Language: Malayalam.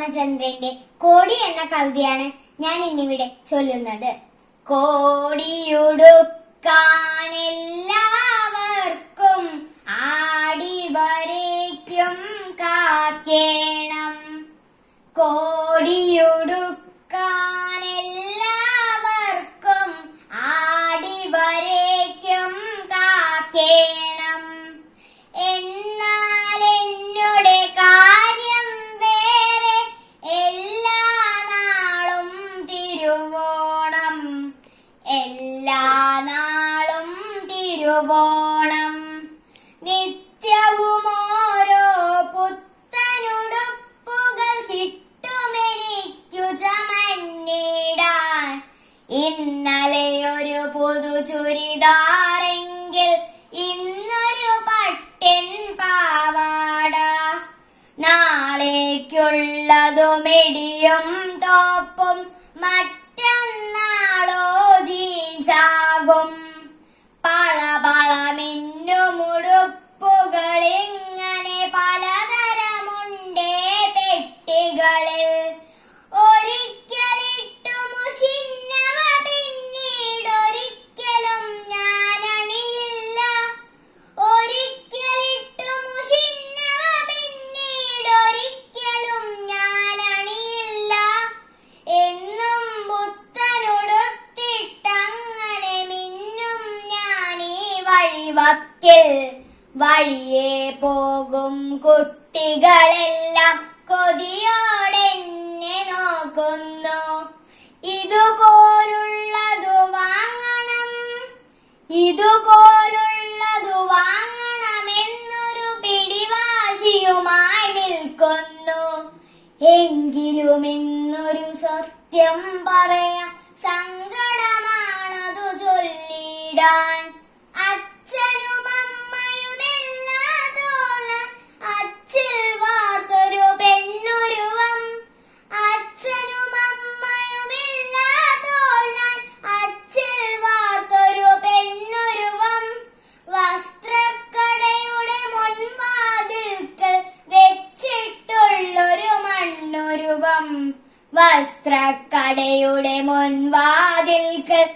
രാമചന്ദ്രന്റെ കോടി എന്ന കവിതയാണ് ഞാൻ ഇന്നിവിടെ ചൊല്ലുന്നത്. കോടിയുടുക്കാൻ എല്ലാവർക്കും ആടിവരയ്ക്കും കാക്കേണം. കോടിയുടുക്കാൻ എല്ലാവർക്കും ആടിവരയ്ക്കും കാക്കേണം. എന്നാൽ എന്നുടെ കാര്യം വേറെ, എല്ലാ നാളും തിരുവോണം, എല്ലാ നാളും തിരുവോണം. നിത്യവും ഓരോ പുത്തനുടുപ്പുകൾ കിട്ടുമെനിക്കു ചമഞ്ഞിടാൻ. ഇന്നലെ ഒരു പുതു ചുരിദാറെങ്കിൽ ഇന്നൊരു പട്ടിൻ പാവാട. നാളേക്കുള്ളതു മിടിയും ടോപ്പും മറ്റന്നാളോ ജീൻസാകും. പളപളമിന്നുമുടുപ്പുകൾ ഇങ്ങനെ പലതരമുണ്ടേ പെട്ടികളിൽ. ഒരിക്കലിട്ടു മുഷിഞ്ഞവ പിന്നീടൊരിക്കലും ഞാനണിയില്ല. ഒരിക്കലിട്ടു മുഷിഞ്ഞവ പിന്നീടൊരിക്കലും ഞാനണിയില്ല. എന്നും പുത്തനുടുത്തിട്ടങ്ങനെ മിന്നും ഞാനീ വഴിവക്കിൽ. വഴിയെ പോകും കുട്ടികളെല്ലാം കൊതിയോടെന്നെ നോക്കുന്നു. ഇതുപോലുള്ളതു വാങ്ങണം, ഇതുപോലുള്ളതു വാങ്ങണമെന്നൊരു പിടിവാശിയുമായി നിൽക്കുന്നു. എങ്കിലും ഇന്നൊരു സത്യം പറയാം, സങ്കടമാണതു ചൊല്ലിടാൻ. അച്ഛനും അമ്മയുമില്ലാതോണം അച്ചിൽ വാർത്തൊരു പെണ്ണുരുവം. അച്ഛനും അമ്മയുമില്ലാതോണം അച്ചിൽ വാർത്തൊരു പെണ്ണുരുവം. വസ്ത്രക്കടയുടെ മുൻവാതിൽക്കൽ വെച്ചിട്ടുള്ളൊരു മണ്ണുരുവം. വസ്ത്രക്കടയുടെ മുൻവാതിൽക്കൽ